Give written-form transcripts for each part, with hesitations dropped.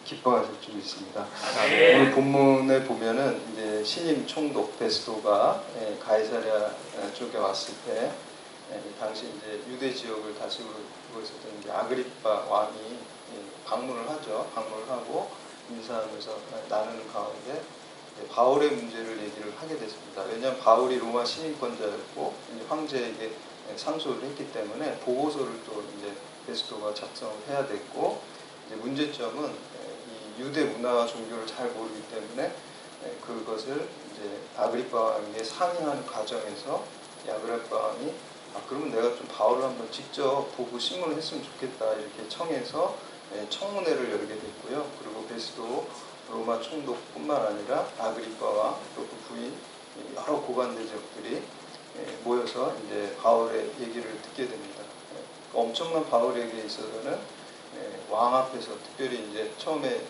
기뻐하실 줄 믿습니다. 네. 오늘 본문에 보면은 이제 신임 총독 베스도가 가이사랴 쪽에 왔을 때 당시 이제 유대 지역을 다스리고 있었던 이제 아그리빠 왕이 방문을 하죠. 방문을 하고 인사하면서 나누는 가운데 바울의 문제를 얘기를 하게 됐습니다. 왜냐하면 바울이 로마 시민권자였고 황제에게 상소를 했기 때문에 보고서를 또 이제 베스도가 작성을 해야 됐고, 이제 문제점은 이 유대 문화와 종교를 잘 모르기 때문에 그것을 이제 아그리빠 왕에게 상의하는 과정에서 이 아그리빠 왕이 그러면 내가 좀 바울을 한번 직접 보고 신문을 했으면 좋겠다 이렇게 청해서 청문회를 열게 됐고요. 그리고 베스도 로마 총독뿐만 아니라 아그리빠 왕 또 그 부인 여러 고관 대적들이 모여서 이제 바울의 얘기를 듣게 됩니다. 엄청난 바울에게 있어서는 왕 앞에서 특별히 이제 처음에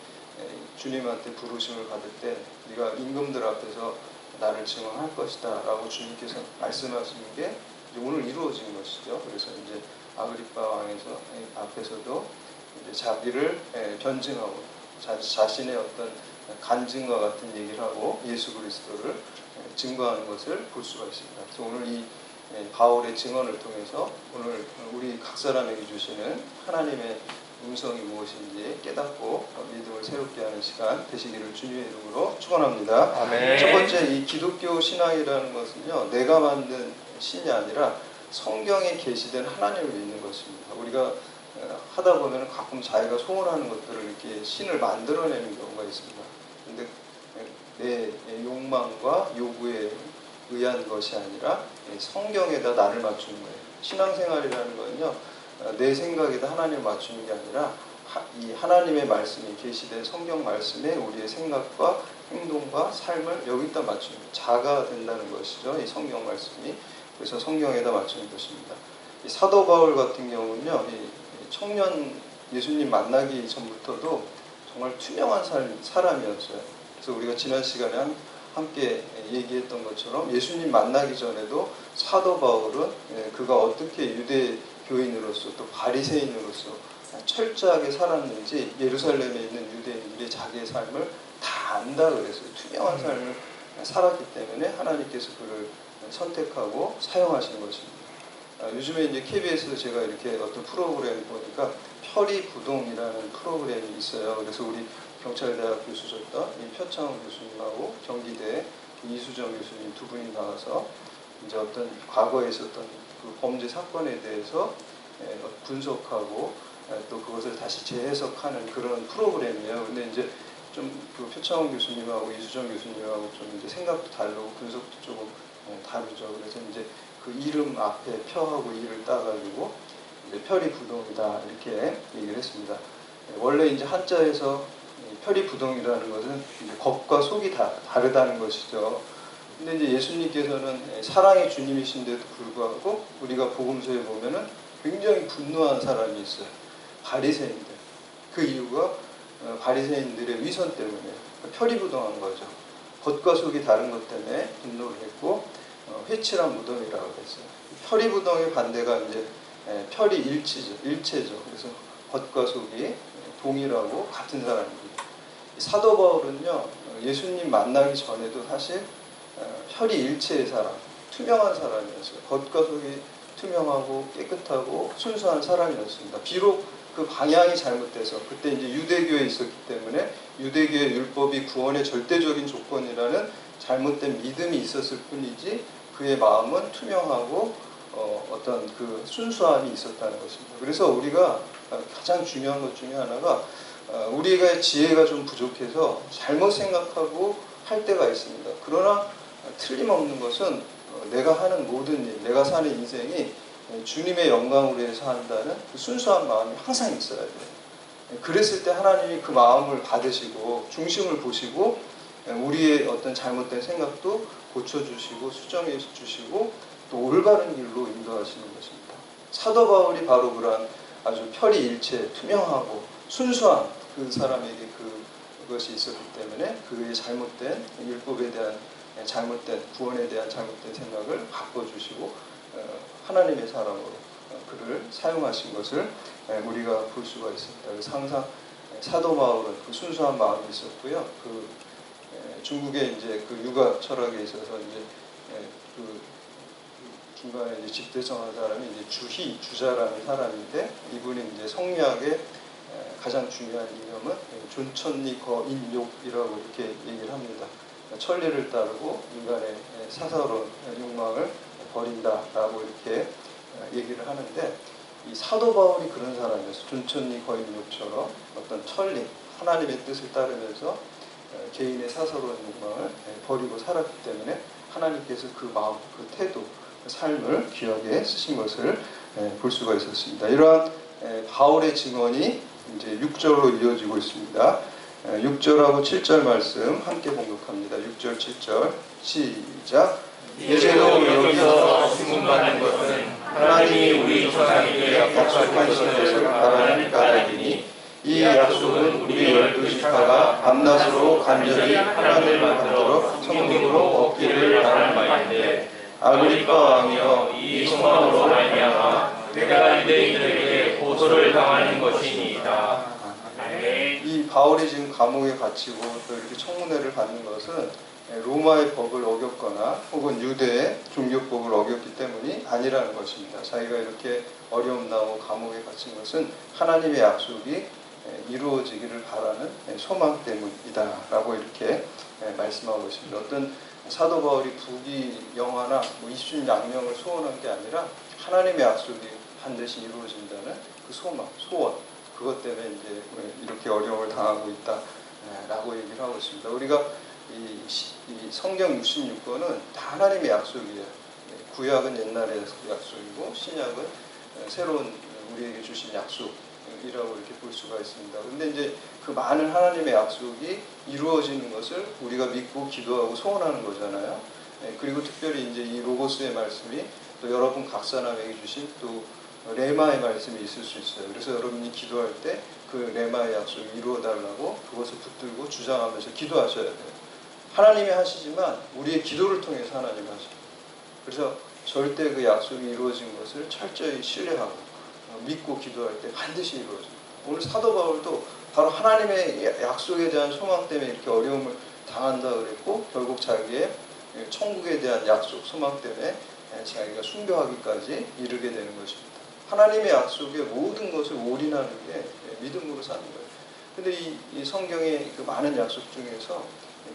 주님한테 부르심을 받을 때 네가 임금들 앞에서 나를 증언할 것이다 라고 주님께서 말씀하시는 게 이제 오늘 이루어진 것이죠. 그래서 이제 아그리빠 왕에서 앞에서도 이제 자기를 변증하고 자신의 어떤 간증과 같은 얘기를 하고 예수 그리스도를 증거하는 것을 볼 수가 있습니다. 그래서 오늘 이 바울의 증언을 통해서 오늘 우리 각 사람에게 주시는 하나님의 음성이 무엇인지 깨닫고 믿음을 새롭게 하는 시간 되시기를 주님의 이름으로 축원합니다. 아멘. 첫 번째, 이 기독교 신앙이라는 것은요, 내가 만든 신이 아니라 성경에 계시된 하나님을 믿는 것입니다. 우리가 하다 보면 가끔 자기가 소원하는 것들을 이렇게 신을 만들어내는 경우가 있습니다. 근데 내 욕망과 요구에 의한 것이 아니라 성경에다 나를 맞추는 거예요. 신앙생활이라는 거는요, 내 생각에다 하나님을 맞추는 게 아니라 이 하나님의 말씀이 계시된 성경 말씀에 우리의 생각과 행동과 삶을 여기다 맞추는 거예요. 자가 된다는 것이죠. 이 성경 말씀이. 그래서 성경에다 맞추는 것입니다. 이 사도 바울 같은 경우는요, 이 청년 예수님 만나기 전부터도 정말 투명한 사람이었어요. 그래서 우리가 지난 시간에 함께 얘기했던 것처럼 예수님 만나기 전에도 사도 바울은 그가 어떻게 유대 교인으로서 또 바리새인으로서 철저하게 살았는지 예루살렘에 있는 유대인들이 자기의 삶을 다 안다 그랬어요. 투명한 삶을 살았기 때문에 하나님께서 그를 선택하고 사용하시는 것입니다. 요즘에 이제 KBS에서 제가 이렇게 어떤 프로그램을 보니까 표리부동이라는 프로그램이 있어요. 그래서 우리 경찰대학 교수셨던 이 표창원 교수님하고 경기대 이수정 교수님 두 분이 나와서 이제 어떤 과거에 있었던 그 범죄 사건에 대해서 분석하고 또 그것을 다시 재해석하는 그런 프로그램이에요. 근데 이제 좀 그 표창원 교수님하고 이수정 교수님하고 좀 이제 생각도 다르고 분석도 조금 다르죠. 그래서 이제 그 이름 앞에 표하고 이를 따가지고 이제 표리부동이다 이렇게 얘기를 했습니다. 원래 이제 한자에서 표리부동이라는 것은 이제 겉과 속이 다르다는 것이죠. 근데 이제 예수님께서는 사랑의 주님이신데도 불구하고 우리가 복음서에 보면은 굉장히 분노한 사람이 있어요. 바리새인들. 그 이유가 바리새인들의 위선 때문에 표리부동한 거죠. 겉과 속이 다른 것 때문에 분노를 했고 회칠한 무덤이라고 했어요. 표리부동의 반대가 이제 표리일체죠. 그래서 겉과 속이 동일하고 같은 사람입니다. 사도 바울은요, 예수님 만나기 전에도 사실 표리일체의 사람, 투명한 사람이었어요. 겉과 속이 투명하고 깨끗하고 순수한 사람이었습니다. 비록 그 방향이 잘못돼서 그때 이제 유대교에 있었기 때문에 유대교의 율법이 구원의 절대적인 조건이라는 잘못된 믿음이 있었을 뿐이지 그의 마음은 투명하고 어떤 그 순수함이 있었다는 것입니다. 그래서 우리가 가장 중요한 것 중에 하나가 우리가 지혜가 좀 부족해서 잘못 생각하고 할 때가 있습니다. 그러나 틀림없는 것은 내가 하는 모든 일, 내가 사는 인생이 주님의 영광으로 해서 한다는 그 순수한 마음이 항상 있어야 돼요. 그랬을 때 하나님이 그 마음을 받으시고 중심을 보시고 우리의 어떤 잘못된 생각도 고쳐주시고 수정해 주시고 또 올바른 길로 인도하시는 것입니다. 사도 바울이 바로 그러한 아주 표리일체, 투명하고 순수한 그 사람에게 그것이 있었기 때문에 그의 잘못된 율법에 대한 잘못된 구원에 대한 잘못된 생각을 바꿔주시고 하나님의 사람으로 그를 사용하신 것을 우리가 볼 수가 있습니다. 그래서 항상 사도 바울은 그 순수한 마음이 있었고요. 중국에 이제 그 유가 철학에 있어서 이제 그 중간에 이제 집대성한 사람이 이제 주자라는 사람인데, 이분이 이제 성리학의 가장 중요한 이념은 존천리 거인욕이라고 이렇게 얘기를 합니다. 천리를 따르고 인간의 사사로운 욕망을 버린다라고 이렇게 얘기를 하는데, 이 사도 바울이 그런 사람이었어요. 존천리 거인욕처럼 어떤 천리, 하나님의 뜻을 따르면서 개인의 사사로운 욕망을 버리고 살았기 때문에 하나님께서 그 마음, 그 태도, 그 삶을 귀하게 쓰신 것을 볼 수가 있었습니다. 이러한 바울의 증언이 이제 6절로 이어지고 있습니다. 6절하고 7절 말씀 함께 봉독합니다. 6절, 7절 시작. 이제도 여기서 신문받는 것은 하나님이 우리 조상에게 약속하신 것을 바라는 까닭이니, 이 약속은 우리 12지파가 밤낮으로 간절히 하나님을 만들어 성경으로 얻기를 바라는 바인데, 아그리파 왕이여, 이 소망으로 말미암아 내가 유대인들에게 고소를 당하는 것이니이다. 이 바울이 지금 감옥에 갇히고 또 이렇게 청문회를 받는 것은 로마의 법을 어겼거나 혹은 유대의 종교법을 어겼기 때문이 아니라는 것입니다. 자기가 이렇게 어려움 나오고 감옥에 갇힌 것은 하나님의 약속이 이루어지기를 바라는 소망 때문이다 라고 이렇게 말씀하고 있습니다. 어떤 사도 바울이 부귀영화나 입신양명을 소원한 게 아니라 하나님의 약속이 반드시 이루어진다는 그 소망, 소원, 그것 때문에 이제 이렇게 어려움을 당하고 있다라고 얘기를 하고 있습니다. 우리가 이 성경 66권은 다 하나님의 약속이에요. 구약은 옛날의 약속이고 신약은 새로운 우리에게 주신 약속이라고 이렇게 볼 수가 있습니다. 그런데 이제 그 많은 하나님의 약속이 이루어지는 것을 우리가 믿고 기도하고 소원하는 거잖아요. 그리고 특별히 이제 이 로고스의 말씀이 또 여러분 각 사람에게 주신 또 레마의 말씀이 있을 수 있어요. 그래서 여러분이 기도할 때 그 레마의 약속을 이루어달라고 그것을 붙들고 주장하면서 기도하셔야 돼요. 하나님이 하시지만 우리의 기도를 통해서 하나님이 하셔요. 그래서 절대 그 약속이 이루어진 것을 철저히 신뢰하고 믿고 기도할 때 반드시 이루어집니다. 오늘 사도 바울도 바로 하나님의 약속에 대한 소망 때문에 이렇게 어려움을 당한다 그랬고, 결국 자기의 천국에 대한 약속, 소망 때문에 자기가 순교하기까지 이르게 되는 것입니다. 하나님의 약속에 모든 것을 올인하는 게 믿음으로 사는 거예요. 근데 이 성경의 그 많은 약속 중에서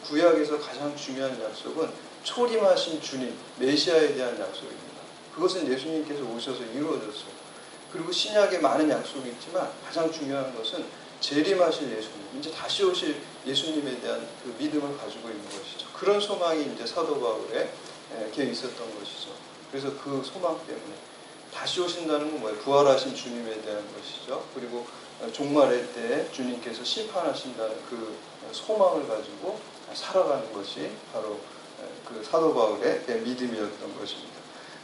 구약에서 가장 중요한 약속은 초림하신 주님, 메시아에 대한 약속입니다. 그것은 예수님께서 오셔서 이루어졌어요. 그리고 신약에 많은 약속이 있지만 가장 중요한 것은 재림하실 예수님, 이제 다시 오실 예수님에 대한 그 믿음을 가지고 있는 것이죠. 그런 소망이 이제 사도 바울에게 있었던 것이죠. 그래서 그 소망 때문에 다시 오신다는 건 뭐예요? 부활하신 주님에 대한 것이죠. 그리고 종말의 때에 주님께서 심판하신다는 그 소망을 가지고 살아가는 것이 바로 그 사도 바울의 믿음이었던 것입니다.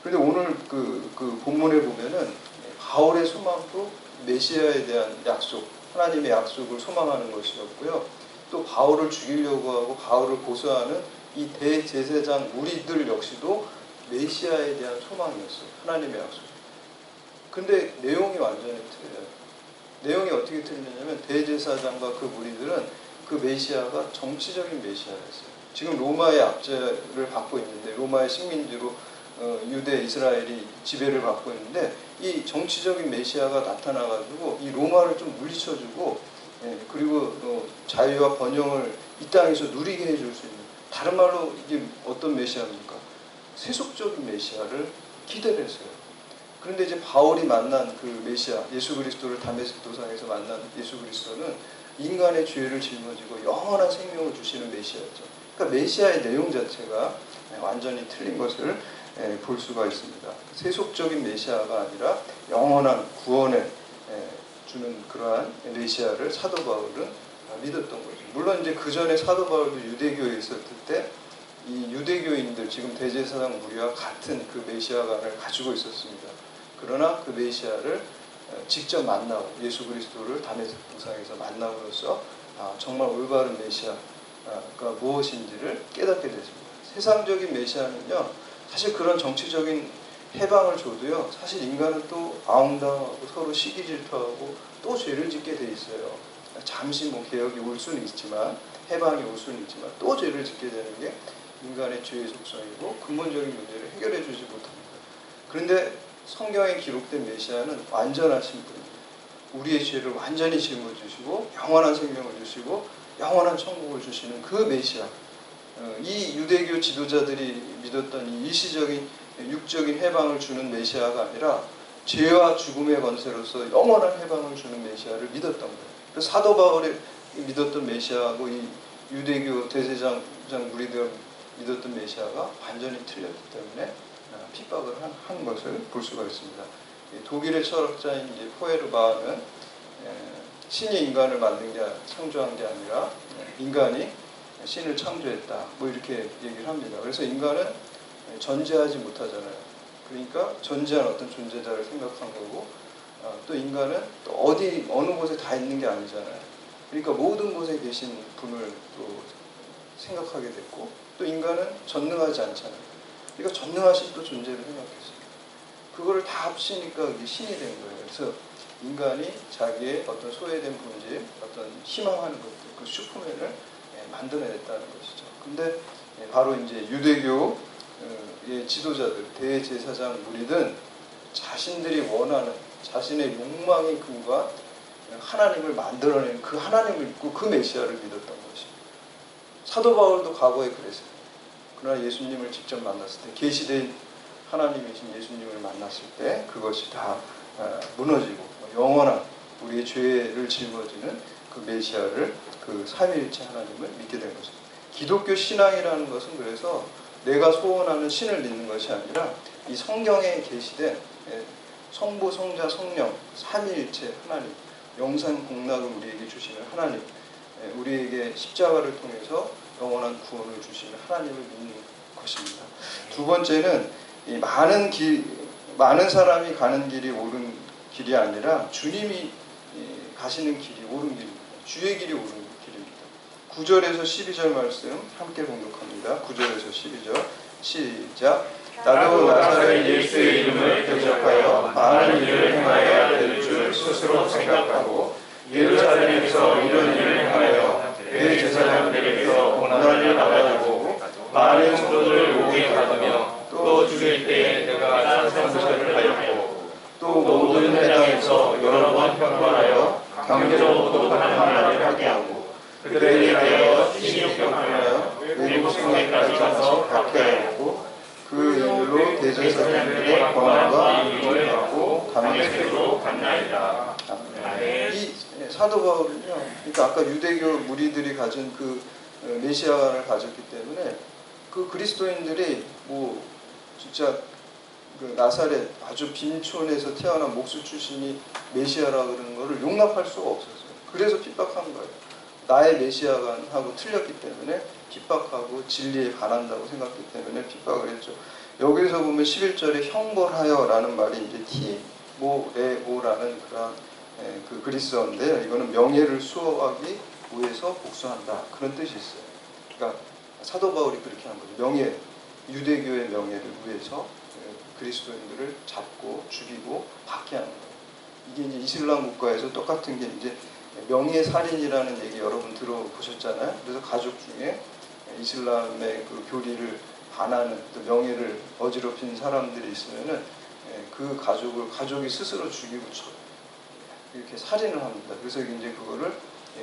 그런데 오늘 그 본문에 보면은 바울의 소망도 메시아에 대한 약속, 하나님의 약속을 소망하는 것이었고요. 또 바울을 죽이려고 하고 바울을 고소하는 이 대제사장 무리들 역시도 메시아에 대한 소망이었어요. 하나님의 약속. 근데 내용이 완전히 틀려요. 내용이 어떻게 틀리냐면 대제사장과 그 무리들은 그 메시아가 정치적인 메시아였어요. 지금 로마의 압제를 받고 있는데, 로마의 식민지로 유대 이스라엘이 지배를 받고 있는데, 이 정치적인 메시아가 나타나가지고 이 로마를 좀 물리쳐주고, 그리고 자유와 번영을 이 땅에서 누리게 해줄 수 있는, 다른 말로 이게 어떤 메시아입니까? 세속적인 메시아를 기대를 했어요. 그런데 이제 바울이 만난 그 메시아, 예수 그리스도를 다메섹 도상에서 만난 예수 그리스도는 인간의 죄를 짊어지고 영원한 생명을 주시는 메시아였죠. 그러니까 메시아의 내용 자체가 완전히 틀린 것을 볼 수가 있습니다. 세속적인 메시아가 아니라 영원한 구원을 주는 그러한 메시아를 사도 바울은 믿었던 거죠. 물론 이제 그 전에 사도 바울도 유대교에 있었을 때 이 유대교인들, 지금 대제사장 무리와 같은 그 메시아관을 가지고 있었습니다. 그러나 그 메시아를 직접 만나고 예수 그리스도를 다메섹 도상에서 만남으로써 정말 올바른 메시아가 무엇인지를 깨닫게 됐습니다. 세상적인 메시아는요, 사실 그런 정치적인 해방을 줘도요, 사실 인간은 또 아웅당하고 서로 시기 질투하고 또 죄를 짓게 돼 있어요. 잠시 뭐 개혁이 올 수는 있지만, 해방이 올 수는 있지만 또 죄를 짓게 되는 게 인간의 죄의 속성이고 근본적인 문제를 해결해 주지 못합니다. 그런데 성경에 기록된 메시아는 완전하신 분입니다. 우리의 죄를 완전히 짊어지시고 영원한 생명을 주시고 영원한 천국을 주시는 그 메시아, 이 유대교 지도자들이 믿었던 이 일시적인 육적인 해방을 주는 메시아가 아니라 죄와 죽음의 권세로서 영원한 해방을 주는 메시아를 믿었던 거예요. 그래서 사도 바울이 믿었던 메시아하고 이 유대교 대제사장 무리들 믿었던 메시아가 완전히 틀렸기 때문에 핍박을 한 것을 볼 수가 있습니다. 독일의 철학자인 포에르바는 신이 인간을 만든 게 창조한 게 아니라 인간이 신을 창조했다, 뭐 이렇게 얘기를 합니다. 그래서 인간은 존재하지 못하잖아요. 그러니까 존재한 어떤 존재자를 생각한 거고, 또 인간은 또 어느 곳에 다 있는 게 아니잖아요. 그러니까 모든 곳에 계신 분을 또 생각하게 됐고, 또 인간은 전능하지 않잖아요. 그러니까 전능하신 또 존재를 생각했어요. 그거를 다 합치니까 이게 신이 된 거예요. 그래서 인간이 자기의 어떤 소외된 본질, 어떤 희망하는 것들, 그 슈퍼맨을 만들어냈다는 것이죠. 근데 바로 이제 유대교의 지도자들, 대제사장 무리든 자신들이 원하는 자신의 욕망의 근간 하나님을 만들어내는 그 하나님을 믿고 그 메시아를 믿었던 것입니다. 사도 바울도 과거에 그랬어요. 그러나 예수님을 직접 만났을 때, 계시된 하나님이신 예수님을 만났을 때 그것이 다 무너지고 영원한 우리의 죄를 짊어지는 그 메시아를, 그 삼위일체 하나님을 믿게 된 것입니다. 기독교 신앙이라는 것은 그래서 내가 소원하는 신을 믿는 것이 아니라 이 성경에 계시된 성부, 성자, 성령 삼위일체 하나님, 영생 공락을 우리에게 주시는 하나님, 우리에게 십자가를 통해서 영원한 구원을 주시는 하나님을 믿는 것입니다. 두 번째는 이 많은 사람이 가는 길이 옳은 길이 아니라 주님이 가시는 길이 옳은 길입니다. 주의 길이 옳은 길입니다. 9절에서 12절 말씀 함께 봉독합니다. 9절에서 12절 시작. 나도 나사렛 예수의 이름을 대적하여 많은 일을 행하여야 될 줄 스스로 생각하고 예루살렘에서 이런 일을 행하여 대제사장들에게서 고난을 받아주고 많은 성도를 오게 하며 또 죽일 때에 내가 찬송서를 하였고 또 모든 회당에서 여러 번 편벌하여 강제로도 하는 말을 하게 하고 그들에게 대하여 신용평하여 외국 성에까지 가서 박해하였고 그 일로 대제사장들의 권한과 임을 받고 다메섹으로 갔나이다. 이 사도 바울은요, 그러니까 아까 유대교 무리들이 가진 그 메시아를 가졌기 때문에 그 그리스도인들이 뭐 진짜 그 나사렛 아주 빈촌에서 태어난 목수 출신이 메시아라 그러는 것을 용납할 수가 없었어요. 그래서 핍박한 거예요. 나의 메시아가 하고 틀렸기 때문에 핍박하고 진리에 반한다고 생각했기 때문에 핍박을 했죠. 여기서 보면 11절에 형벌하여 라는 말이 이제 티모레오라는 그런 그 그리스어인데, 이거는 명예를 수호하기 위해서 복수한다, 그런 뜻이 있어요. 그러니까 사도 바울이 그렇게 한 거죠. 명예, 유대교의 명예를 위해서 그리스도인들을 잡고 죽이고 박해하는 거예요. 이게 이제 이슬람 국가에서 똑같은 게 이제 명예살인이라는 얘기 여러분 들어보셨잖아요. 그래서 가족 중에 이슬람의 그 교리를 반하는, 또 명예를 어지럽힌 사람들이 있으면은 그 가족이 스스로 죽이고 이렇게 살인을 합니다. 그래서 이제 그거를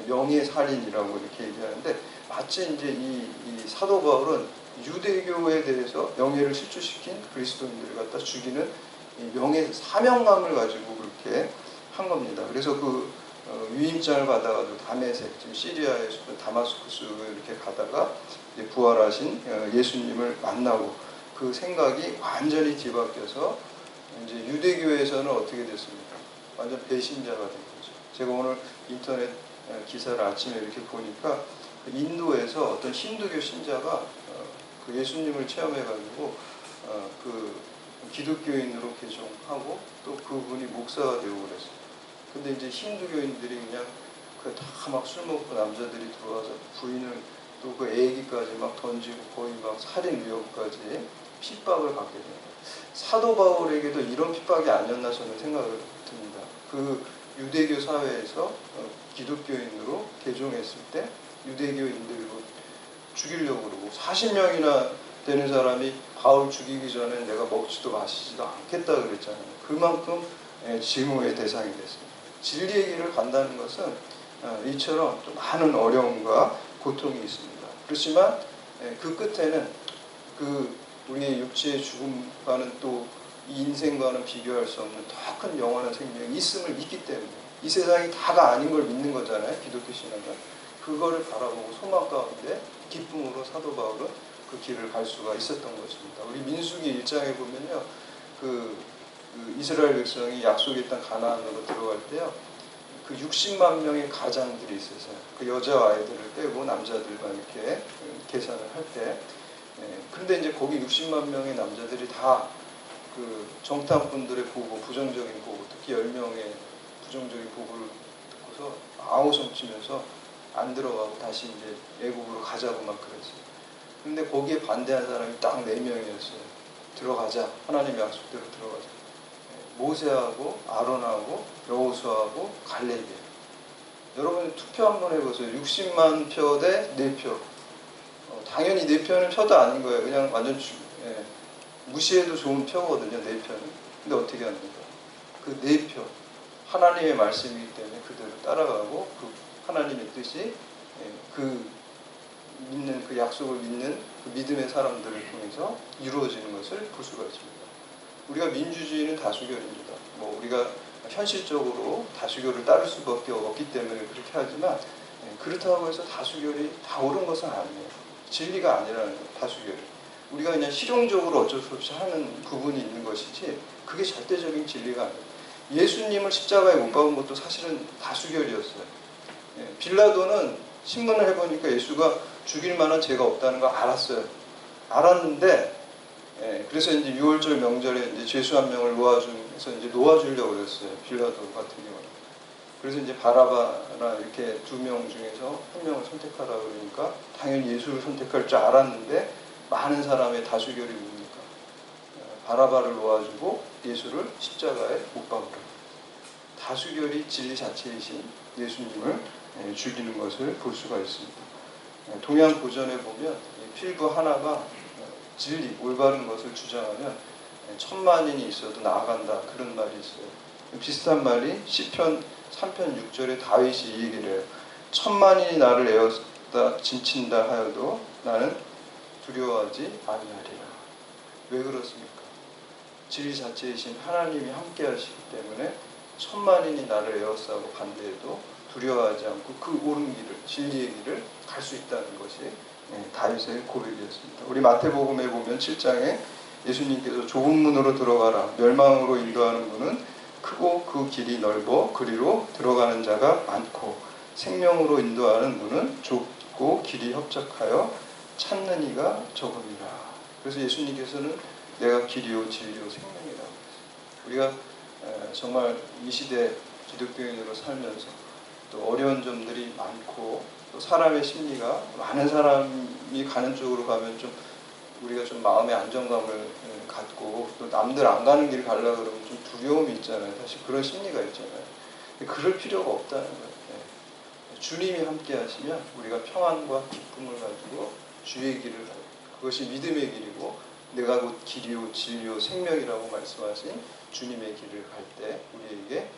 명예살인이라고 이렇게 얘기하는데, 마치 이제 이 사도 바울은 유대교에 대해서 명예를 실추시킨 그리스도인들을 갖다 죽이는 명예 사명감을 가지고 그렇게 한 겁니다. 그래서 그 위임장을 받아가지고 다메섹, 지금 시리아의 다마스쿠스를 이렇게 가다가 이제 부활하신 예수님을 만나고 그 생각이 완전히 뒤바뀌어서 이제 유대교에서는 어떻게 됐습니까? 완전 배신자가 된 거죠. 제가 오늘 인터넷 기사를 아침에 이렇게 보니까 인도에서 어떤 힌두교 신자가 그 예수님을 체험해가지고 그 기독교인으로 개종하고 또 그분이 목사가 되고 그랬어요. 근데 이제 힌두교인들이 그냥 다 막 술 먹고 남자들이 들어와서 부인을 또 그 애기까지 막 던지고 거의 막 살인 위협까지 핍박을 받게 됩니다. 사도 바울에게도 이런 핍박이 아니었나 저는 생각을 듭니다. 그 유대교 사회에서 기독교인으로 개종했을 때 유대교인들을 죽이려고 그러고 40명이나 되는 사람이 바울 죽이기 전에 내가 먹지도 마시지도 않겠다 그랬잖아요. 그만큼 증오의 대상이 됐습니다. 진리의 길을 간다는 것은 이처럼 좀 많은 어려움과 고통이 있습니다. 그렇지만 그 끝에는 그 우리의 육체의 죽음과는 또 이 인생과는 비교할 수 없는 더 큰 영원한 생명이 있음을 믿기 때문에 이 세상이 다가 아닌 걸 믿는 거잖아요. 기독교 신앙은. 그거를 바라보고 소망 가운데 기쁨으로 사도 바울은 그 길을 갈 수가 있었던 것입니다. 우리 민수기 1장에 보면요. 그 이스라엘 백성이 약속의 땅 가나안으로 들어갈 때요. 그 60만 명의 가장들이 있어서요. 그 여자 아이들을 빼고 남자들만 이렇게 계산을 할 때 근데 이제 거기 60만 명의 남자들이 다 그 정탐꾼들의 보고, 부정적인 보고, 특히 10명의 부정적인 보고를 듣고서 아우성 치면서 안 들어가고 다시 이제 애국으로 가자고 막 그랬어요. 근데 거기에 반대한 사람이 딱 4명이었어요. 들어가자. 하나님의 약속대로 들어가자. 모세하고 아론하고 여호수아하고 갈렙이에요. 여러분 투표 한번 해보세요. 60만 표 대 4표. 당연히 4표는 표도 아닌 거예요. 그냥 완전 무시해도 좋은 표거든요. 4표는. 근데 어떻게 합니까? 그 4표. 하나님의 말씀이기 때문에 그대로 따라가고 그 하나님의 뜻이 그 믿는 그 약속을 믿는 그 믿음의 사람들을 통해서 이루어지는 것을 볼 수가 있습니다. 우리가 민주주의는 다수결입니다. 뭐 우리가 현실적으로 다수결을 따를 수밖에 없기 때문에 그렇게 하지만 그렇다고 해서 다수결이 다 옳은 것은 아니에요. 진리가 아니라는 거예요. 다수결이. 우리가 그냥 실용적으로 어쩔 수 없이 하는 부분이 있는 것이지 그게 절대적인 진리가 아니에요. 예수님을 십자가에 못 박은 것도 사실은 다수결이었어요. 빌라도는 신문을 해보니까 예수가 죽일 만한 죄가 없다는 걸 알았어요. 알았는데 그래서 이제 6월절 명절에 이제 죄수 한 명을 놓아주면서 이제 놓아주려고 그랬어요. 빌라도 같은 경우는. 그래서 이제 바라바나 이렇게 2명 중에서 한 명을 선택하라 그러니까 당연히 예수를 선택할 줄 알았는데 많은 사람의 다수결이 뭡니까? 바라바를 놓아주고 예수를 십자가에 못 박으라. 다수결이 진리 자체이신 예수님을 죽이는 것을 볼 수가 있습니다. 동양 고전에 보면 필부 하나가 진리, 올바른 것을 주장하면 1000만인이 있어도 나아간다. 그런 말이 있어요. 비슷한 말이 시편 3편 6절에 다윗이 이 얘기를 해요. 1000만인이 나를 에워다 진친다 하여도 나는 두려워하지 아니하리라. 왜 그렇습니까? 진리 자체이신 하나님이 함께 하시기 때문에 1000만인이 나를 에워싸고 반대해도 두려워하지 않고 그 옳은 길을, 진리의 길을 갈 수 있다는 것이 다윗의 고백이었습니다. 우리 마태복음에 보면 7장에 예수님께서 좁은 문으로 들어가라. 멸망으로 인도하는 문은 크고 그 길이 넓어 그리로 들어가는 자가 많고 생명으로 인도하는 문은 좁고 길이 협착하여 찾는 이가 적음이라. 그래서 예수님께서는 내가 길이요 진리요 생명이라고 했어요. 우리가 정말 이 시대 기독교인으로 살면서 또 어려운 점들이 많고 또 사람의 심리가 많은 사람이 가는 쪽으로 가면 좀 우리가 좀 마음의 안정감을 갖고 또 남들 안 가는 길 가려고 그러면 좀 두려움이 있잖아요. 사실 그런 심리가 있잖아요. 그럴 필요가 없다는 거예요. 주님이 함께 하시면 우리가 평안과 기쁨을 가지고 주의 길을 가요. 그것이 믿음의 길이고 내가 곧 길이요 진리요 생명이라고 말씀하신 주님의 길을 갈 때 우리에게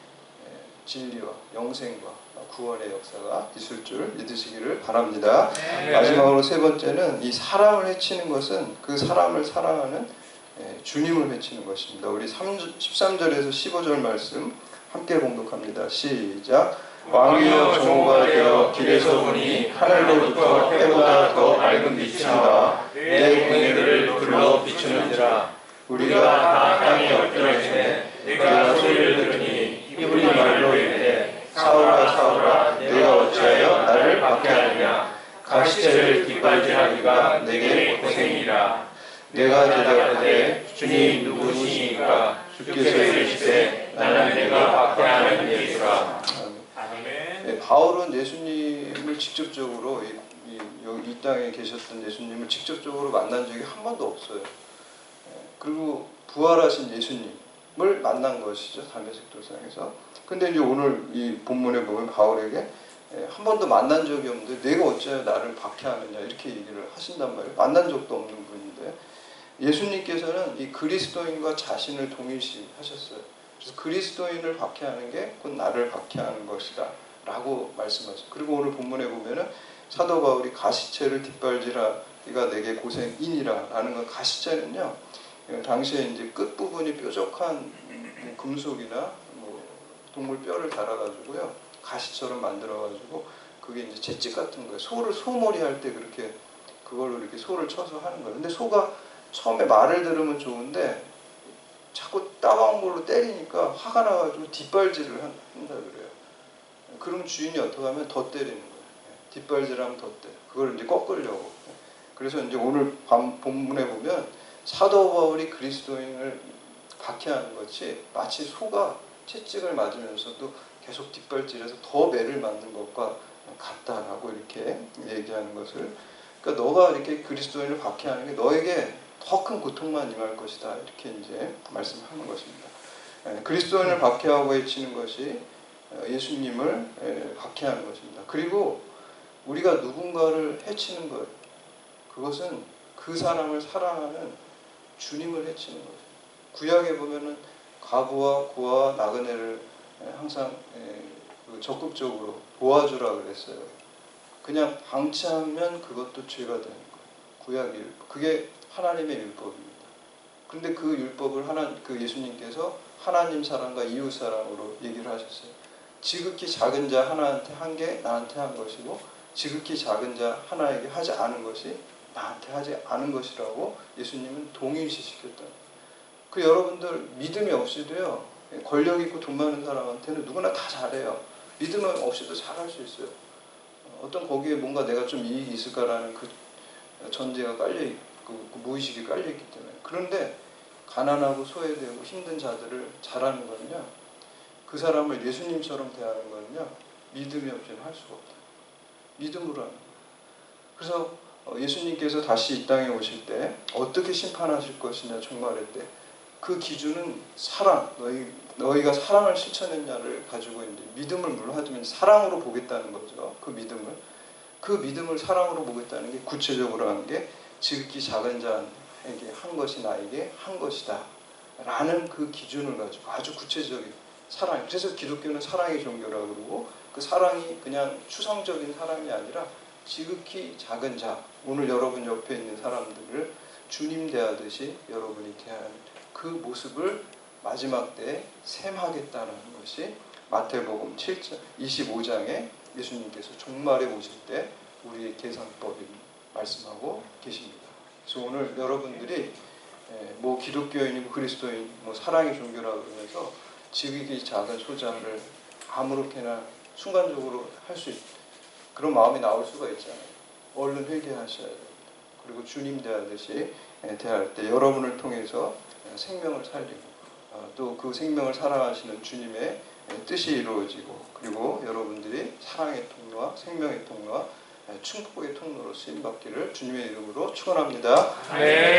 진리와 영생과 구원의 역사가 있을 줄 믿으시기를 바랍니다. 마지막으로 세 번째는 이 사람을 해치는 것은 그 사람을 사랑하는 주님을 해치는 것입니다. 우리 13절에서 15절 말씀 함께 봉독합니다. 시작. 왕이여 정오가 되어 길에서 보니 하늘로부터 해보다 더 밝은 빛이 나와 내 공의들을 불러 비추는지라. 우리가 다 땅에 엎드러지네. 내가 소리를 들으니 이분이 말로 이르되 사울아 사울아 내가 어찌하여 나를 박해하느냐. 가시체를 깃발질하기가 내게 고생이라. 내가 대답하되 주님 누구시니까. 주께서 이르시되 나는 내가 박해하는 예수라. 바울은 예수님을 직접적으로 이 땅에 계셨던 예수님을 직접적으로 만난 적이 한 번도 없어요. 그리고 부활하신 예수님, 만난 것이죠. 담에색 도상에서. 근데 이제 오늘 이 본문에 보면 바울에게 한 번도 만난 적이 없는데 내가 어찌하여 나를 박해하느냐 이렇게 얘기를 하신단 말이에요. 만난 적도 없는 분인데 예수님께서는 이 그리스도인과 자신을 동일시하셨어요. 그래서 그리스도인을 박해하는 게 곧 나를 박해하는 것이다 라고 말씀하셨어요. 그리고 오늘 본문에 보면은 사도 바울이 가시체를 뒷발지라 이가 내게 고생이니라 라는 건, 가시체는요 당시에 이제 끝부분이 뾰족한 금속이나 뭐 동물 뼈를 달아가지고요 가시처럼 만들어가지고 그게 이제 채찍 같은 거예요. 소를 소머리 할 때 그렇게 그걸로 이렇게 소를 쳐서 하는 거예요. 근데 소가 처음에 말을 들으면 좋은데 자꾸 따가운 걸로 때리니까 화가 나가지고 뒷발질을 한다 그래요. 그럼 주인이 어떻게 하면 더 때리는 거예요. 뒷발질하면 더 때려. 그걸 이제 꺾으려고. 그래서 이제 오늘 본문에 보면 사도 바울이 그리스도인을 박해하는 것이 마치 소가 채찍을 맞으면서도 계속 뒷발질해서 더 매를 맞는 것과 같다라고 이렇게 얘기하는 것을, 그러니까 너가 이렇게 그리스도인을 박해하는 게 너에게 더 큰 고통만 임할 것이다 이렇게 이제 말씀하는 것입니다. 그리스도인을 박해하고 해치는 것이 예수님을 박해하는 것입니다. 그리고 우리가 누군가를 해치는 것, 그것은 그 사람을 사랑하는 주님을 해치는 거죠. 구약에 보면은 과부와 고아와 나그네를 항상 적극적으로 도와주라 그랬어요. 그냥 방치하면 그것도 죄가 되는 거예요. 구약의 율법. 그게 하나님의 율법입니다. 그런데 그 율법을 그 예수님께서 하나님 사랑과 이웃 사랑으로 얘기를 하셨어요. 지극히 작은 자 하나한테 한 게 나한테 한 것이고 지극히 작은 자 하나에게 하지 않은 것이 나한테 하지 않은 것이라고 예수님은 동일시시켰다. 그 여러분들 믿음이 없이도요 권력 있고 돈 많은 사람한테는 누구나 다 잘해요. 믿음 없이도 잘할 수 있어요. 어떤 거기에 뭔가 내가 좀 이익이 있을까라는 그 전제가 깔려있고 그 무의식이 깔려있기 때문에. 그런데 가난하고 소외되고 힘든 자들을 잘하는 거는요, 그 사람을 예수님처럼 대하는 거는요 믿음이 없이는 할 수가 없다. 믿음으로 하는 거예요. 그래서 예수님께서 다시 이 땅에 오실 때 어떻게 심판하실 것이냐 종말의 때, 그 기준은 사랑, 너희가 사랑을 실천했냐를 가지고 있는데, 믿음을 물하면 사랑으로 보겠다는 거죠. 그 믿음을 사랑으로 보겠다는 게 구체적으로 하는 게 지극히 작은 자에게 한 것이 나에게 한 것이다 라는 그 기준을 가지고 아주 구체적인 사랑. 그래서 기독교는 사랑의 종교라고 그러고, 그 사랑이 그냥 추상적인 사랑이 아니라 지극히 작은 자, 오늘 여러분 옆에 있는 사람들을 주님 대하듯이 여러분이 대하는 그 모습을 마지막 때에 셈하겠다는 것이 마태복음 25장에 예수님께서 종말에 오실 때 우리의 계산법을 말씀하고 계십니다. 그래서 오늘 여러분들이 뭐 기독교인이고 그리스도인, 뭐 사랑의 종교라고 그러면서 지극히 작은 소자를 아무렇게나 순간적으로 할 수 있는 그런 마음이 나올 수가 있잖아요. 얼른 회개하셔야 됩니다. 그리고 주님 대하듯이 대할 때 여러분을 통해서 생명을 살리고 또 그 생명을 사랑하시는 주님의 뜻이 이루어지고, 그리고 여러분들이 사랑의 통로와 생명의 통로와 축복의 통로로 쓰임받기를 주님의 이름으로 축원합니다. 네.